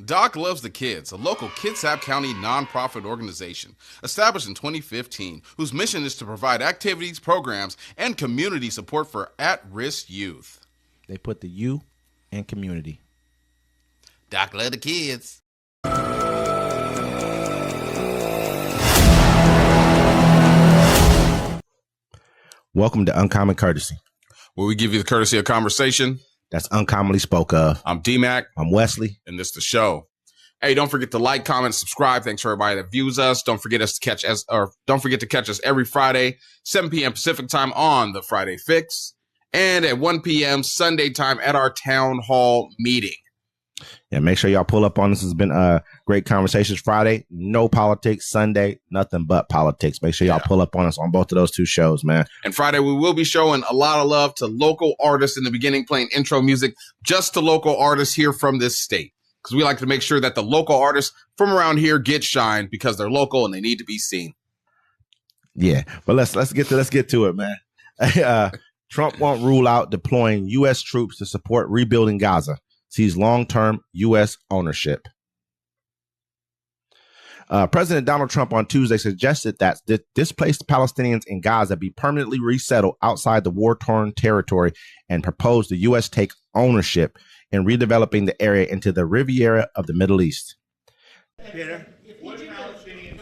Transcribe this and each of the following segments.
Doc Loves the Kids, a local Kitsap County nonprofit organization established in 2015, whose mission is to provide activities, programs, and community support for at-risk youth. They put the you in community. Doc Loves the Kids. Welcome to Uncommon Courtesy, where we give you the courtesy of conversation that's uncommonly spoke of. I'm D-Mac. I'm Wesley. And this is the show. Hey, don't forget to like, comment, subscribe. Thanks for everybody that views us. Don't forget to catch us every Friday, 7 p.m. Pacific time on the Friday Fix, and at 1 p.m. Sunday time at our town hall meeting. Yeah, make sure y'all pull up on this. It's been great conversations. Friday, no politics. Sunday, nothing but politics. Make sure y'all pull up on us on both of those two shows, man. And Friday, we will be showing a lot of love to local artists in the beginning, playing intro music just to local artists here from this state. Because we like to make sure that the local artists from around here get shine because they're local and they need to be seen. Yeah, but let's get to it, man. Trump won't rule out deploying U.S. troops to support rebuilding Gaza. Sees long-term U.S. ownership. President Donald Trump on Tuesday suggested that displaced Palestinians in Gaza be permanently resettled outside the war-torn territory and proposed the U.S. take ownership in redeveloping the area into the Riviera of the Middle East. Peter? Would Palestinians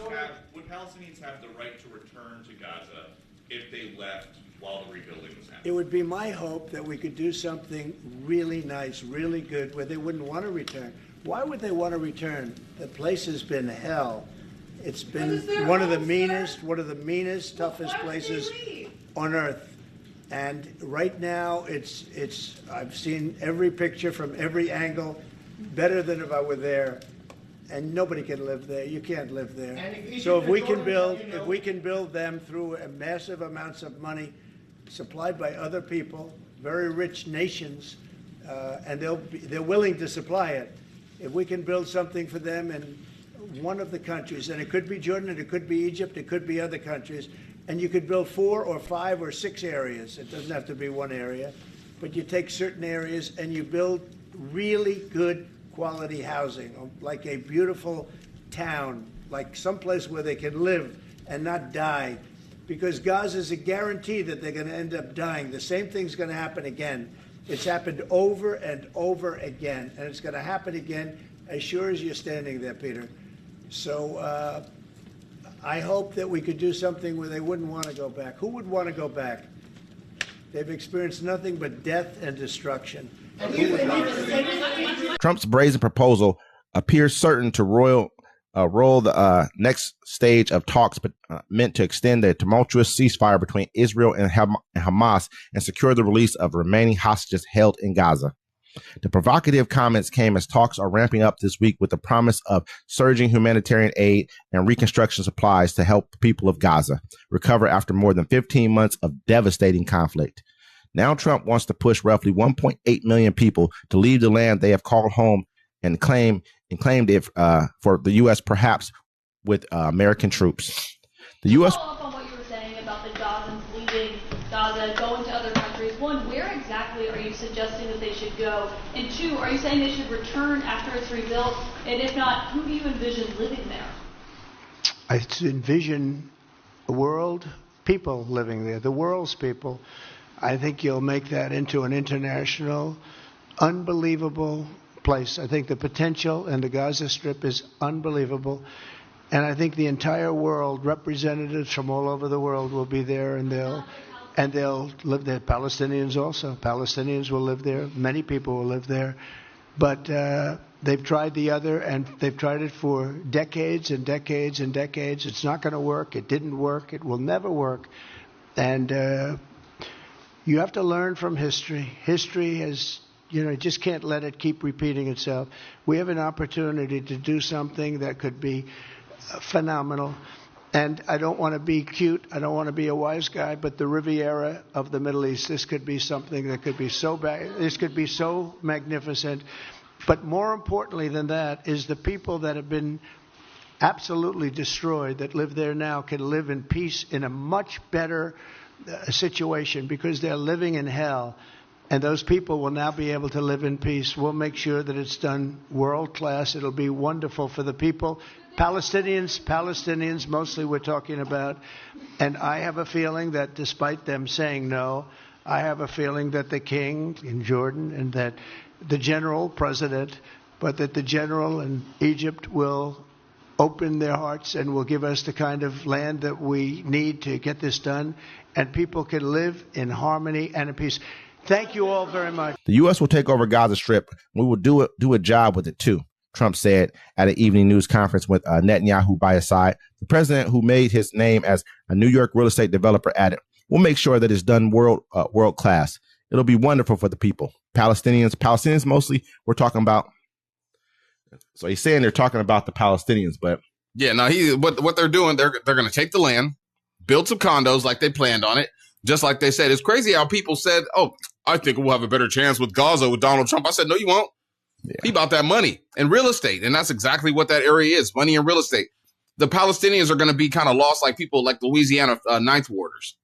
have the right to return to Gaza if they left while the rebuilding was happening? It would be my hope that we could do something really nice, really good, where they wouldn't want to return. Why would they want to return? The place has been hell. It's been one of the meanest, toughest places on earth. And right now, I've seen every picture from every angle, better than if I were there. And nobody can live there. You can't live there. So if we can build them through massive amounts of money supplied by other people, very rich nations, and they're willing to supply it. If we can build something for them in one of the countries, and it could be Jordan, and it could be Egypt, it could be other countries, and you could build 4 or 5 or 6 areas. It doesn't have to be one area, but you take certain areas and you build really good quality housing, like a beautiful town, like someplace where they can live and not die. Because Gaza is a guarantee that they're going to end up dying. The same thing's going to happen again. It's happened over and over again, and it's going to happen again as sure as you're standing there, Peter. So I hope that we could do something where they wouldn't want to go back. Who would want to go back? They've experienced nothing but death and destruction. Trump's brazen proposal appears certain to roll the next stage of talks, but meant to extend the tumultuous ceasefire between Israel and Hamas and secure the release of remaining hostages held in Gaza. The provocative comments came as talks are ramping up this week with the promise of surging humanitarian aid and reconstruction supplies to help the people of Gaza recover after more than 15 months of devastating conflict. Now Trump wants to push roughly 1.8 million people to leave the land they have called home and claimed it for the U.S. perhaps with American troops. The U.S. Follow up on what you were saying about the Gazans leaving Gaza, going to other countries. One, where exactly are you suggesting that they should go? And two, are you saying they should return after it's rebuilt? And if not, who do you envision living there? I envision a world, people living there, the world's people. I think you'll make that into an international, unbelievable place. I think the potential in the Gaza Strip is unbelievable. And I think the entire world, representatives from all over the world will be there, and they'll live there. Palestinians also. Palestinians will live there. Many people will live there. But they've tried the other, and they've tried it for decades and decades and decades. It's not going to work. It didn't work. It will never work. And you have to learn from history. History has, you just can't let it keep repeating itself. We have an opportunity to do something that could be phenomenal. And I don't want to be cute. I don't want to be a wise guy, but the Riviera of the Middle East, this could be something that could be so bad. This could be so magnificent. But more importantly than that is the people that have been absolutely destroyed that live there now can live in peace in a much better situation because they're living in hell. And those people will now be able to live in peace. We'll make sure that it's done world class. It'll be wonderful for the people. Palestinians mostly we're talking about. And I have a feeling that despite them saying no, I have a feeling that the king in Jordan and that the general president, but that the general in Egypt will open their hearts and will give us the kind of land that we need to get this done. And people can live in harmony and in peace. Thank you all very much. The U.S. will take over Gaza Strip. We will do a job with it, too, Trump said at an evening news conference with Netanyahu by his side. The president, who made his name as a New York real estate developer, added, "We'll make sure that it's done world class. It'll be wonderful for the people." Palestinians mostly, we're talking about. So he's saying they're talking about the Palestinians, but. Yeah, no, what they're doing, they're going to take the land, build some condos like they planned on it. Just like they said. It's crazy how people said, oh, I think we'll have a better chance with Gaza with Donald Trump. I said, no, you won't. Yeah. He about that money and real estate. And that's exactly what that area is, money and real estate. The Palestinians are going to be kind of lost like people like Louisiana Ninth Warders.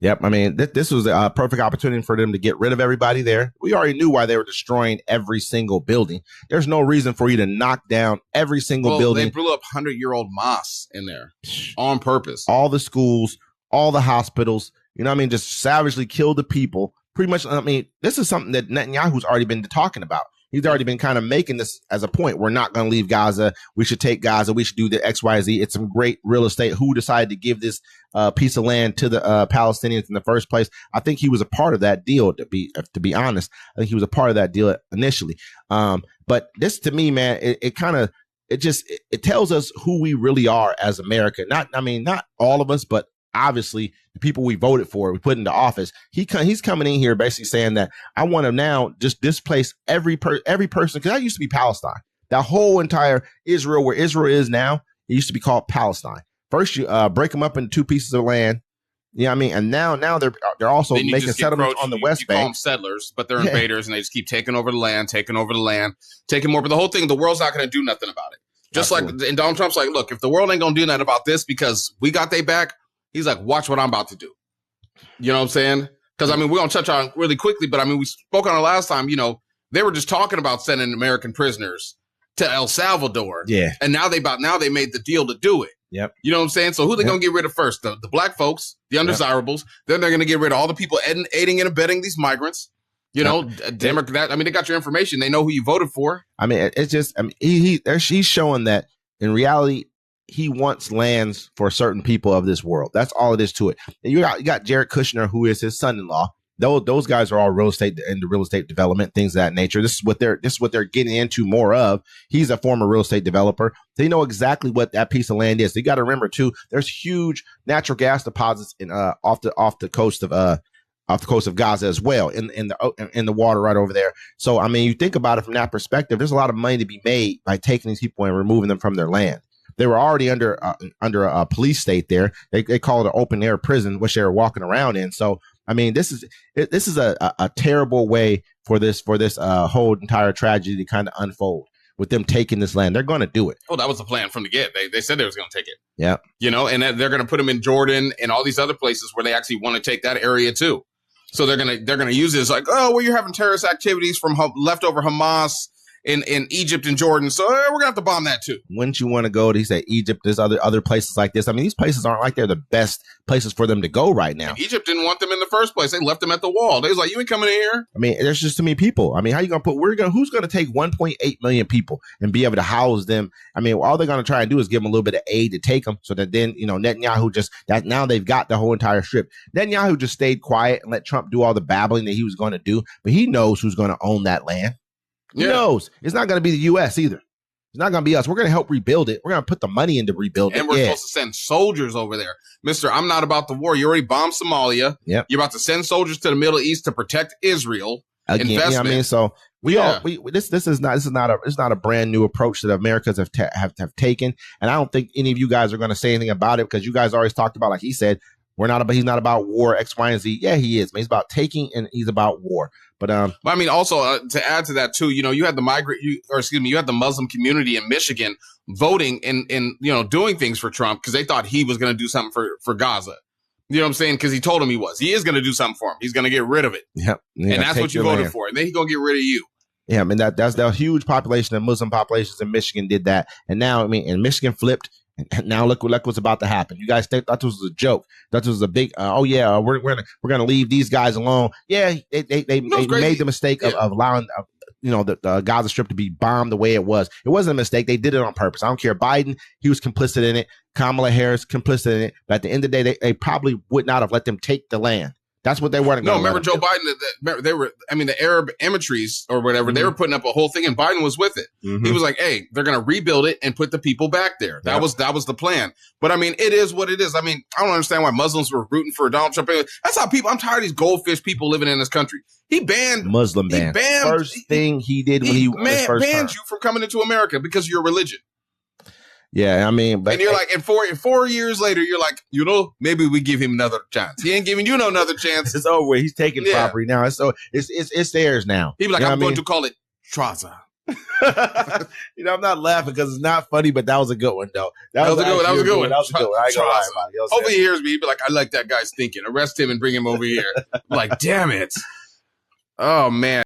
Yep. I mean, this was a perfect opportunity for them to get rid of everybody there. We already knew why they were destroying every single building. There's no reason for you to knock down every single building. They blew up 100-year-old mosques in there on purpose. All the schools, all the hospitals. You know what I mean? Just savagely kill the people. Pretty much, I mean, this is something that Netanyahu's already been talking about. He's already been kind of making this as a point. We're not going to leave Gaza. We should take Gaza. We should do the X, Y, Z. It's some great real estate. Who decided to give this piece of land to the Palestinians in the first place? I think he was a part of that deal, to be honest. I think he was a part of that deal initially. But this, to me, man, it tells us who we really are as America. Not all of us, but obviously the people we voted for, we put into office. He's coming in here basically saying that I want to now just displace every person, because that used to be Palestine. That whole entire Israel, where Israel is now, it used to be called Palestine. First, you break them up into two pieces of land. You know what I mean? And now they're also making settlements on the West Bank. You call them settlers, but they're invaders, and they just keep taking over the land, taking more. But the whole thing, the world's not going to do nothing about it. Just Absolutely. Like, and Donald Trump's like, look, if the world ain't going to do nothing about this because we got they back, he's like, watch what I'm about to do. You know what I'm saying? Because, I mean, we're going to touch on it really quickly, but, I mean, we spoke on it last time. You know, they were just talking about sending American prisoners to El Salvador. Yeah. And now they made the deal to do it. Yep. You know what I'm saying? So who they going to get rid of first? The black folks, the undesirables. Yep. Then they're going to get rid of all the people aiding and abetting these migrants. You know, Democrat. I mean, they got your information. They know who you voted for. I mean, it's just, I mean, he's showing that in reality, he wants lands for certain people of this world. That's all it is to it. And you got Jared Kushner, who is his son-in-law. Those guys are all real estate into real estate development, things of that nature. This is what they're getting into more of. He's a former real estate developer. They know exactly what that piece of land is. You got to remember too, there's huge natural gas deposits in off the coast of Gaza as well, in the water right over there. So I mean, you think about it from that perspective, there's a lot of money to be made by taking these people and removing them from their land. They were already under a police state there. They call it an open air prison, which they were walking around in. So I mean, this is a terrible way for this whole entire tragedy to kind of unfold with them taking this land. They're going to do it. Oh, that was the plan from the get. They said they was going to take it. Yeah. You know, and they're going to put them in Jordan and all these other places where they actually want to take that area too. So they're going to use this like, oh, well, you're having terrorist activities from leftover Hamas in Egypt and Jordan. So we're going to have to bomb that too. Wouldn't you want to go to, he said, Egypt? There's other places like this. I mean, these places aren't like they're the best places for them to go right now. And Egypt didn't want them in the first place. They left them at the wall. They was like, you ain't coming in here. I mean, there's just too many people. I mean, how you going to who's going to take 1.8 million people and be able to house them? I mean, all they're going to try and do is give them a little bit of aid to take them so that then, you know, Netanyahu now they've got the whole entire strip. Netanyahu just stayed quiet and let Trump do all the babbling that he was going to do, but he knows who's going to own that land. Who knows? It's not going to be the U.S. either. It's not going to be us. We're going to help rebuild it. We're going to put the money into rebuilding it. And we're supposed to send soldiers over there. Mister, I'm not about the war. You already bombed Somalia. Yep. You're about to send soldiers to the Middle East to protect Israel. Again, you know what I mean? So this is not a brand new approach that Americans have taken. And I don't think any of you guys are going to say anything about it because you guys always talked about, like he said, he's not about war, X, Y, and Z. Yeah, he is. But he's about taking and he's about war. But I mean, also to add to that too, you know, you had the Muslim community in Michigan voting and you know doing things for Trump because they thought he was going to do something for Gaza. You know what I'm saying? Because he told him he was. He is going to do something for him. He's going to get rid of it. Yep. And that's what you voted for. And then he's going to get rid of you. Yeah, I mean, that's the huge population of Muslim populations in Michigan did that. And now, I mean, and Michigan flipped. And now look what's about to happen. You guys thought this was a joke. Thought this was a big, we're gonna leave these guys alone. Yeah, they made the mistake of allowing, the Gaza Strip to be bombed the way it was. It wasn't a mistake. They did it on purpose. I don't care. Biden, he was complicit in it. Kamala Harris, complicit in it. But at the end of the day, they probably would not have let them take the land. That's what they weren't. No, remember Joe Biden? They were. I mean, the Arab Emirates or whatever. They were putting up a whole thing, and Biden was with it. He was like, "Hey, they're going to rebuild it and put the people back there." That was the plan. But I mean, it is what it is. I mean, I don't understand why Muslims were rooting for Donald Trump. That's how people. I'm tired of these goldfish people living in this country. He banned Muslim ban. First thing he did when he banned you from coming into America because of your religion. Yeah, I mean, and you're like, and 4 years later, you're like, maybe we give him another chance. He ain't giving you no another chance. It's over. He's taking property now. It's theirs now. He'd be like, I'm going to call it Traza. I'm not laughing because it's not funny, but that was a good one, though. That was a good one. I ain't gonna lie about it. Hopefully he hears me. He'd be like, I like that guy's thinking. Arrest him and bring him over here. I'm like, damn it. Oh, man.